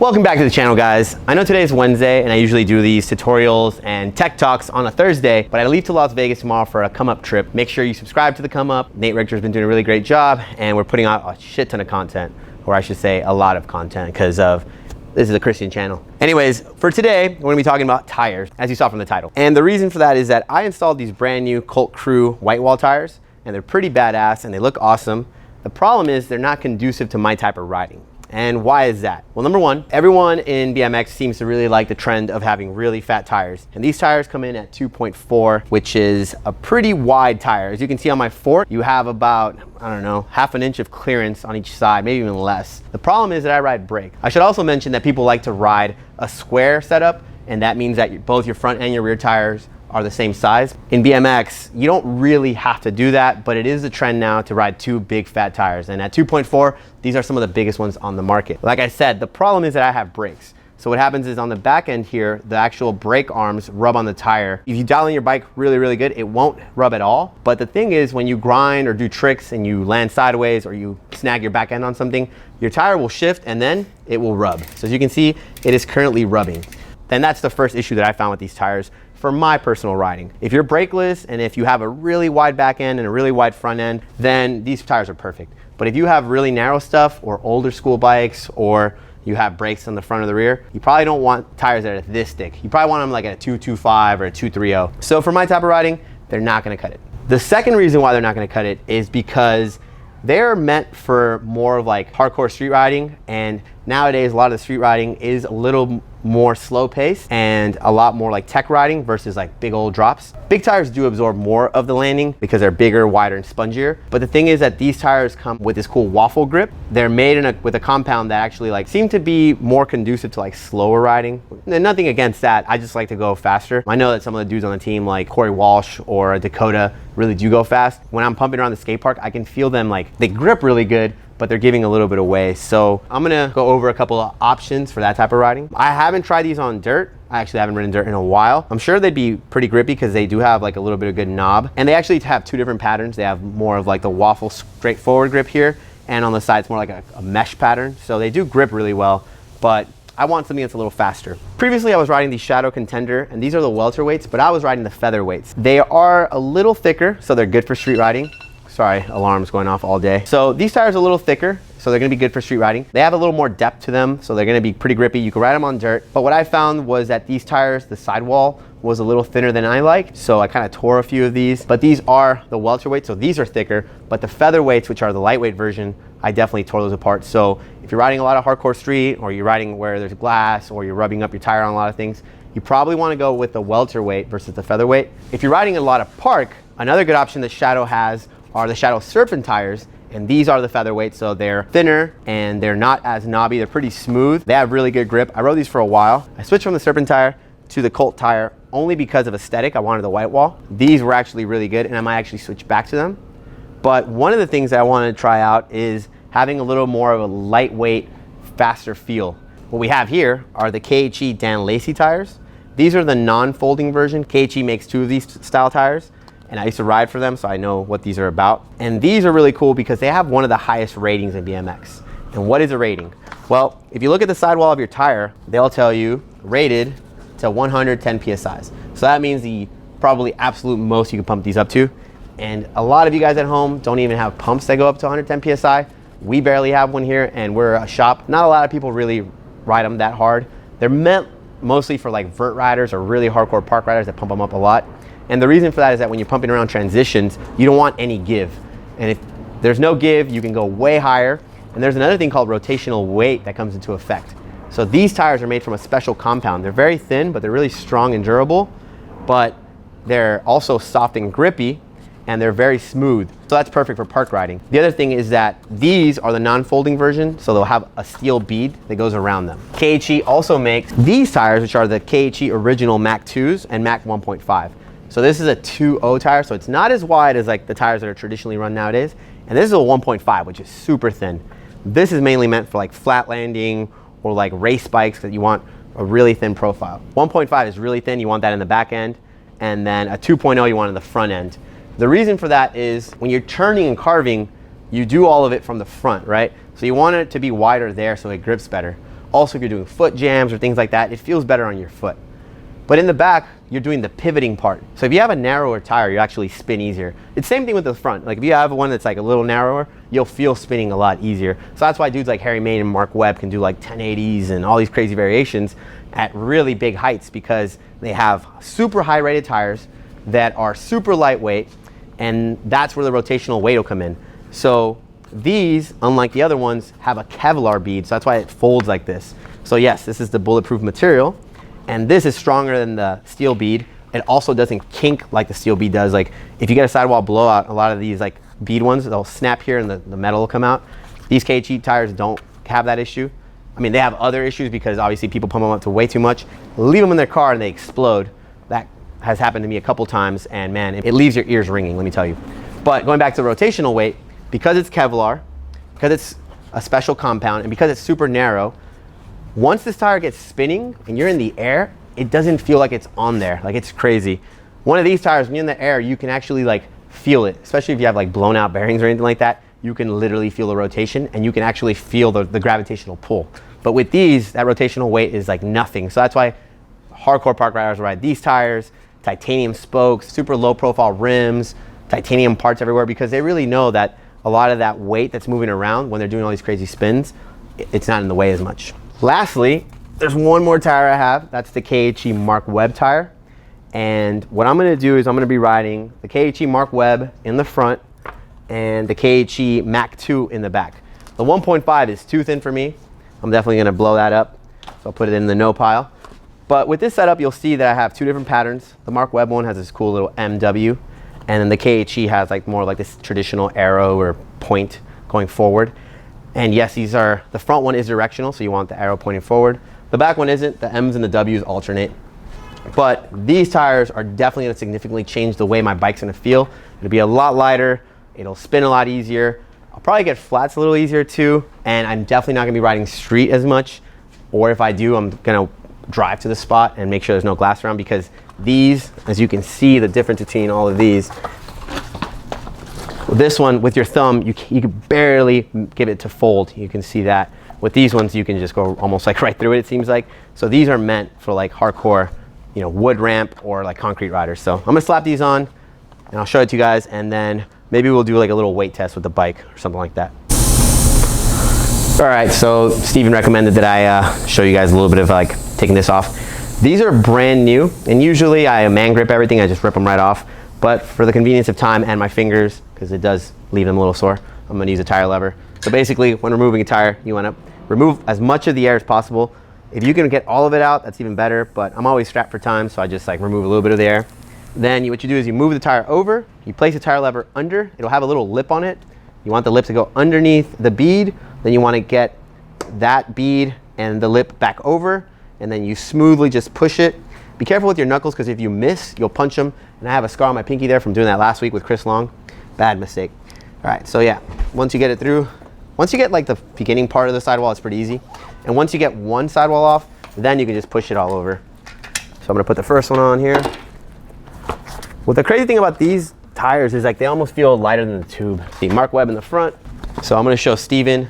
Welcome back to the channel, guys. I know today is Wednesday and I usually do these tutorials and tech talks on a Thursday, but I leave to Las Vegas tomorrow for a Come Up trip. Make sure you subscribe to the Come Up. Nate Richter's been doing a really great job and we're putting out a shit ton of content, or I should say a lot of content, because this is a Christian channel. Anyways, for today, we're gonna be talking about tires, as you saw from the title. And the reason for that is that I installed these brand new Colt Crew white wall tires, and they're pretty badass and they look awesome. The problem is they're not conducive to my type of riding. And why is that? Well, number one, everyone in BMX seems to really like the trend of having really fat tires. And these tires come in at 2.4, which is a pretty wide tire. As you can see on my fork, you have about, I don't know, half an inch of clearance on each side, maybe even less. The problem is that I ride brake. I should also mention that people like to ride a square setup, and that means that both your front and your rear tires are the same size. In BMX, you don't really have to do that, but it is a trend now to ride two big fat tires. And at 2.4, these are some of the biggest ones on the market. Like I said, the problem is that I have brakes. So what happens is on the back end here, the actual brake arms rub on the tire. If you dial in your bike really, really good, it won't rub at all. But the thing is, when you grind or do tricks and you land sideways or you snag your back end on something, your tire will shift and then it will rub. So as you can see, it is currently rubbing. Then that's the first issue that I found with these tires for my personal riding. If you're brakeless and if you have a really wide back end and a really wide front end, then these tires are perfect. But if you have really narrow stuff or older school bikes, or you have brakes on the front or the rear, you probably don't want tires that are this thick. You probably want them like at a 225 or a 230. So for my type of riding, they're not gonna cut it. The second reason why they're not gonna cut it is because they're meant for more of like hardcore street riding, and nowadays a lot of the street riding is a little more slow paced and a lot more like tech riding versus like big old drops. Big tires do absorb more of the landing because they're bigger, wider, and spongier. But the thing is that these tires come with this cool waffle grip. They're made with a compound that actually like seem to be more conducive to like slower riding. And nothing against that, I just like to go faster. I know that some of the dudes on the team like Corey Walsh or Dakota really do go fast. When I'm pumping around the skate park, I can feel them like they grip really good, but they're giving a little bit away. So I'm gonna go over a couple of options for that type of riding. I haven't tried these on dirt. I actually haven't ridden dirt in a while. I'm sure they'd be pretty grippy because they do have like a little bit of good knob. And they actually have two different patterns. They have more of like the waffle straightforward grip here, and on the side it's more like a mesh pattern. So they do grip really well, but I want something that's a little faster. Previously I was riding the Shadow Contender, and these are the welterweights, but I was riding the featherweights. They are a little thicker, so they're good for street riding. Sorry, alarm's going off all day. So these tires are a little thicker, so they're gonna be good for street riding. They have a little more depth to them, so they're gonna be pretty grippy. You can ride them on dirt. But what I found was that these tires, the sidewall was a little thinner than I like, so I kind of tore a few of these. But these are the welterweights, so these are thicker. But the featherweights, which are the lightweight version, I definitely tore those apart. So if you're riding a lot of hardcore street, or you're riding where there's glass, or you're rubbing up your tire on a lot of things, you probably wanna go with the welterweight versus the featherweight. If you're riding a lot of park, another good option that Shadow has are the Shadow Serpent tires, and these are the featherweight, so they're thinner and they're not as knobby. They're pretty smooth. They have really good grip. I rode these for a while. I switched from the Serpent tire to the Colt tire only because of aesthetic. I wanted the white wall. These were actually really good, and I might actually switch back to them. But one of the things that I wanted to try out is having a little more of a lightweight, faster feel. What we have here are the KHE Dan Lacey tires. These are the non-folding version. KHE makes two of these style tires, and I used to ride for them, so I know what these are about. And these are really cool because they have one of the highest ratings in BMX. And what is a rating? Well, if you look at the sidewall of your tire, they'll tell you rated to 110 PSI. So that means the probably absolute most you can pump these up to. And a lot of you guys at home don't even have pumps that go up to 110 PSI. We barely have one here, and we're a shop. Not a lot of people really ride them that hard. They're meant mostly for like vert riders or really hardcore park riders that pump them up a lot. And the reason for that is that when you're pumping around transitions, you don't want any give. And if there's no give, you can go way higher. And there's another thing called rotational weight that comes into effect. So these tires are made from a special compound. They're very thin, but they're really strong and durable. But they're also soft and grippy, and they're very smooth. So that's perfect for park riding. The other thing is that these are the non-folding version, so they'll have a steel bead that goes around them. KHE also makes these tires, which are the KHE original Mac 2s and Mac 1.5. So this is a 2.0 tire, so it's not as wide as like the tires that are traditionally run nowadays. And this is a 1.5, which is super thin. This is mainly meant for like flat landing or like race bikes that you want a really thin profile. 1.5 is really thin, you want that in the back end. And then a 2.0 you want in the front end. The reason for that is when you're turning and carving, you do all of it from the front, right? So you want it to be wider there so it grips better. Also, if you're doing foot jams or things like that, it feels better on your foot. But in the back, you're doing the pivoting part. So if you have a narrower tire, you actually spin easier. It's the same thing with the front. Like if you have one that's like a little narrower, you'll feel spinning a lot easier. So that's why dudes like Harry Main and Marc Webb can do like 1080s and all these crazy variations at really big heights, because they have super high rated tires that are super lightweight, and that's where the rotational weight will come in. So these, unlike the other ones, have a Kevlar bead, so that's why it folds like this. So yes, this is the bulletproof material, and this is stronger than the steel bead. It also doesn't kink like the steel bead does. Like if you get a sidewall blowout, a lot of these like bead ones, they'll snap here and the metal will come out. These KHE tires don't have that issue. I mean, they have other issues because obviously people pump them up to way too much, leave them in their car and they explode. That has happened to me a couple times, and man, it leaves your ears ringing, let me tell you. But going back to the rotational weight, because it's Kevlar, because it's a special compound, and because it's super narrow, once this tire gets spinning and you're in the air, it doesn't feel like it's on there. Like, it's crazy. One of these tires, when you're in the air, you can actually like feel it, especially if you have like blown out bearings or anything like that. You can literally feel the rotation, and you can actually feel the gravitational pull. But with these, that rotational weight is like nothing. So that's why hardcore park riders ride these tires, titanium spokes, super low profile rims, titanium parts everywhere, because they really know that a lot of that weight that's moving around when they're doing all these crazy spins, it's not in the way as much. Lastly, there's one more tire I have. That's the KHE Marc Webb tire. And what I'm gonna do is I'm gonna be riding the KHE Marc Webb in the front and the KHE Mac 2 in the back. The 1.5 is too thin for me. I'm definitely gonna blow that up. So I'll put it in the no pile. But with this setup, you'll see that I have two different patterns. The Marc Webb one has this cool little MW, and then the KHE has like more like this traditional arrow or point going forward. And yes, these are, the front one is directional, so you want the arrow pointing forward. The back one isn't. The M's and the W's alternate. But these tires are definitely gonna significantly change the way my bike's gonna feel. It'll be a lot lighter, it'll spin a lot easier. I'll probably get flats a little easier too, and I'm definitely not gonna be riding street as much. Or if I do, I'm gonna drive to the spot and make sure there's no glass around, because these, as you can see the difference between all of these, with this one, with your thumb, you can barely give it to fold. You can see that. With these ones, you can just go almost like right through it, it seems like. So these are meant for like hardcore, you know, wood ramp or like concrete riders. So I'm gonna slap these on and I'll show it to you guys, and then maybe we'll do like a little weight test with the bike or something like that. All right, so Steven recommended that I show you guys a little bit of like taking this off. These are brand new, and usually I man grip everything, I just rip them right off. But for the convenience of time and my fingers, because it does leave them a little sore, I'm gonna use a tire lever. So basically, when removing a tire, you wanna remove as much of the air as possible. If you can get all of it out, that's even better, but I'm always strapped for time, so I just like remove a little bit of the air. Then what you do is you move the tire over, you place the tire lever under, it'll have a little lip on it. You want the lip to go underneath the bead, then you want to get that bead and the lip back over, and then you smoothly just push it. Be careful with your knuckles, because if you miss, you'll punch them. And I have a scar on my pinky there from doing that last week with Chris Long. Bad mistake. All right, so yeah, once you get it through, once you get like the beginning part of the sidewall, it's pretty easy. And once you get one sidewall off, then you can just push it all over. So I'm gonna put the first one on here. Well, the crazy thing about these tires is like they almost feel lighter than the tube. See Marc Webb in the front. So I'm gonna show Steven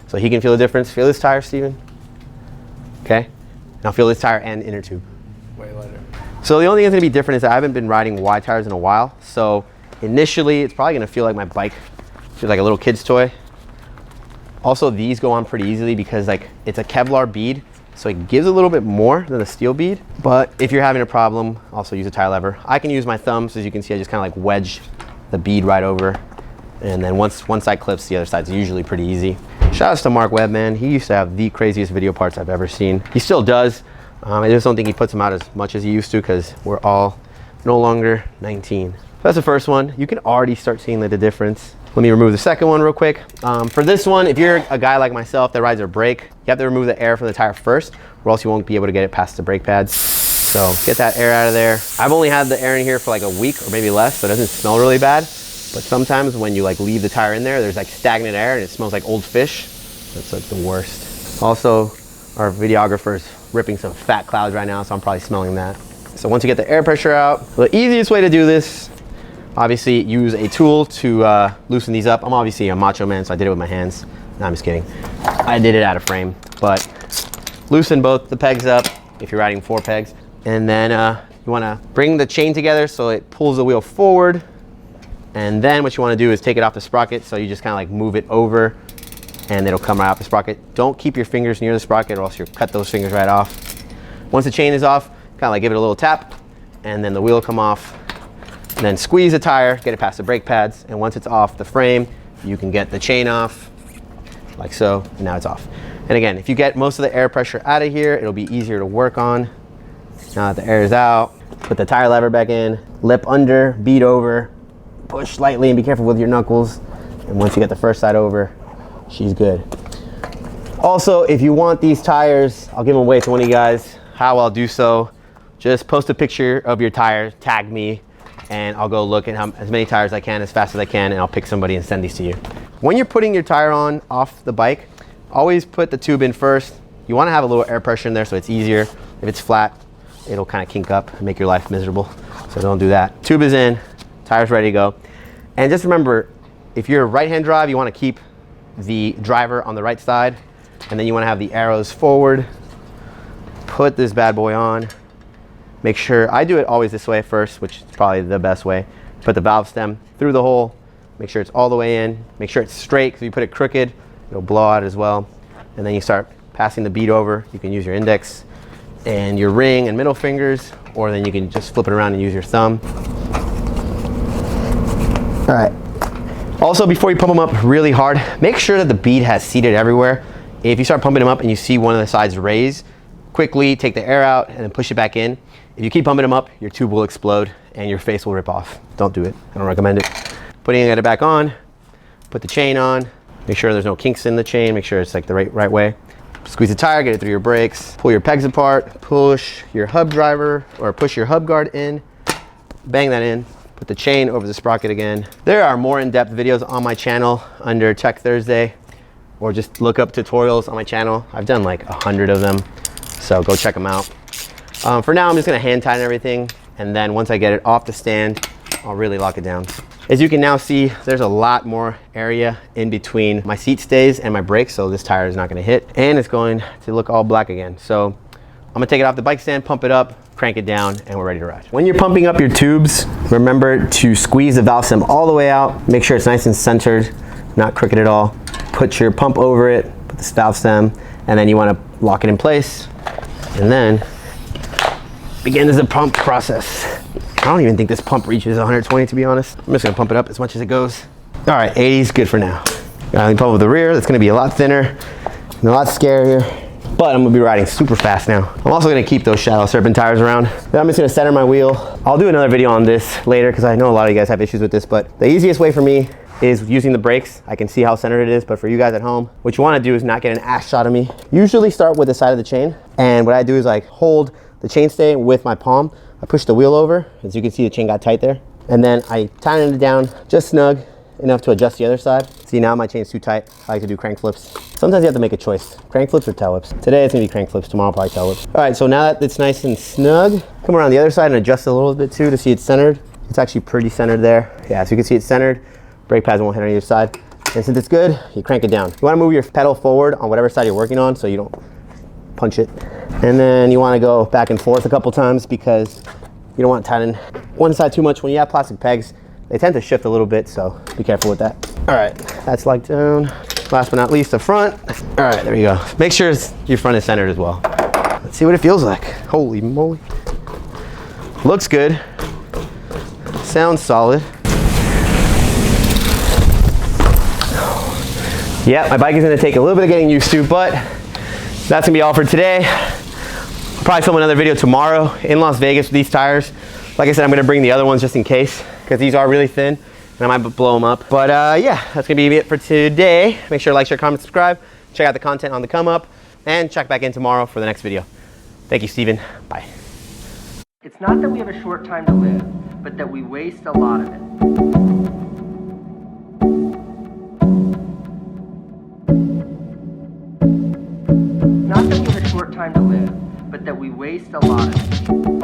so he can feel the difference. Feel this tire, Steven. Okay. Now feel this tire and inner tube. Way lighter. So the only thing that's gonna be different is that I haven't been riding wide tires in a while. So initially it's probably gonna feel like my bike feels like a little kid's toy. Also, these go on pretty easily because like it's a Kevlar bead, so it gives a little bit more than a steel bead. But if you're having a problem, also use a tire lever. I can use my thumbs. As you can see, I just kind of like wedge the bead right over. And then once one side clips, the other side's usually pretty easy. Shout outs to Marc Webb, man. He used to have the craziest video parts I've ever seen. He still does. I just don't think he puts them out as much as he used to, because we're all no longer 19. So that's the first one. You can already start seeing the difference. Let me remove the second one real quick. For this one, if you're a guy like myself that rides a brake, you have to remove the air from the tire first, or else you won't be able to get it past the brake pads. So get that air out of there. I've only had the air in here for like a week or maybe less, so it doesn't smell really bad. But sometimes when you like leave the tire in there, there's like stagnant air and it smells like old fish. That's like the worst. Also, our videographer's ripping some fat clouds right now, so I'm probably smelling that. So once you get the air pressure out, the easiest way to do this, obviously use a tool to loosen these up. I'm obviously a macho man, so I did it with my hands. No, I'm just kidding. I did it out of frame, but loosen both the pegs up if you're riding 4 pegs. And then you wanna bring the chain together so it pulls the wheel forward. And then what you wanna do is take it off the sprocket, so you just kinda like move it over and it'll come right off the sprocket. Don't keep your fingers near the sprocket or else you'll cut those fingers right off. Once the chain is off, kinda like give it a little tap and then the wheel will come off. And then squeeze the tire, get it past the brake pads. And once it's off the frame, you can get the chain off like so, and now it's off. And again, if you get most of the air pressure out of here, it'll be easier to work on. Now that the air is out, put the tire lever back in, lip under, beat over, push lightly and be careful with your knuckles. And once you get the first side over, she's good. Also, if you want these tires, I'll give them away to one of you guys. How I'll do so, just post a picture of your tire, tag me, and I'll go look at as many tires I can as fast as I can, and I'll pick somebody and send these to you. When you're putting your tire on off the bike, always put the tube in first. You wanna have a little air pressure in there so it's easier. If it's flat, it'll kind of kink up and make your life miserable. So don't do that. Tube is in, tire's ready to go. And just remember, if you're a right-hand drive, you wanna keep the driver on the right side, and then you wanna have the arrows forward. Put this bad boy on. Make sure, I do it always this way first, which is probably the best way. Put the valve stem through the hole, make sure it's all the way in, make sure it's straight, because if you put it crooked, it'll blow out as well. And then you start passing the bead over. You can use your index and your ring and middle fingers, or then you can just flip it around and use your thumb. All right. Also, before you pump them up really hard, make sure that the bead has seated everywhere. If you start pumping them up and you see one of the sides raise, quickly take the air out and then push it back in. If you keep pumping them up, your tube will explode and your face will rip off. Don't do it. I don't recommend it. Putting it back on, put the chain on, make sure there's no kinks in the chain, make sure it's like the right way. Squeeze the tire, get it through your brakes, pull your pegs apart, push your hub driver or push your hub guard in, bang that in, put the chain over the sprocket again. There are more in-depth videos on my channel under Tech Thursday, or just look up tutorials on my channel. I've done like 100 of them, so go check them out. For now, I'm just gonna hand tighten everything, and then once I get it off the stand, I'll really lock it down. As you can now see, there's a lot more area in between my seat stays and my brakes, so this tire is not gonna hit, and it's going to look all black again. So I'm gonna take it off the bike stand, pump it up, crank it down, and we're ready to ride. When you're pumping up your tubes, remember to squeeze the valve stem all the way out. Make sure it's nice and centered, not crooked at all. Put your pump over it, put the valve stem, and then you wanna lock it in place, and then begins the pump process. I don't even think this pump reaches 120, to be honest. I'm just gonna pump it up as much as it goes. All right, 80 is good for now. Got to pump with the rear. That's gonna be a lot thinner and a lot scarier, but I'm gonna be riding super fast now. I'm also gonna keep those shallow Serpent tires around. Then I'm just gonna center my wheel. I'll do another video on this later because I know a lot of you guys have issues with this, but the easiest way for me is using the brakes. I can see how centered it is, but for you guys at home, what you wanna do is not get an ass shot of me. Usually start with the side of the chain, and what I do is like hold the chainstay with my palm. I push the wheel over, as you can see the chain got tight there. And then I tighten it down just snug enough to adjust the other side. See, now my chain's too tight. I like to do crank flips. Sometimes you have to make a choice. Crank flips or tail whips. Today it's gonna be crank flips, tomorrow probably tail whips. All right, so now that it's nice and snug, come around the other side and adjust it a little bit too to see it's centered. It's actually pretty centered there. Yeah, so you can see it's centered. Brake pads won't hit on either side. And since it's good, you crank it down. You wanna move your pedal forward on whatever side you're working on so you don't punch it. And then you wanna go back and forth a couple times because you don't want to tighten one side too much. When you have plastic pegs, they tend to shift a little bit, so be careful with that. All right, that's locked down. Last but not least, the front. All right, there you go. Make sure your front is centered as well. Let's see what it feels like. Holy moly. Looks good. Sounds solid. Yeah, my bike is gonna take a little bit of getting used to, but that's gonna be all for today. I'll probably film another video tomorrow in Las Vegas with these tires. Like I said, I'm gonna bring the other ones just in case, because these are really thin and I might blow them up. But yeah, that's gonna be it for today. Make sure to like, share, comment, subscribe. Check out the content on the Come Up, and check back in tomorrow for the next video. Thank you, Steven. Bye. It's not that we have a short time to live, but that we waste a lot of it. Not that we have a short time to live, but that we waste a lot of it.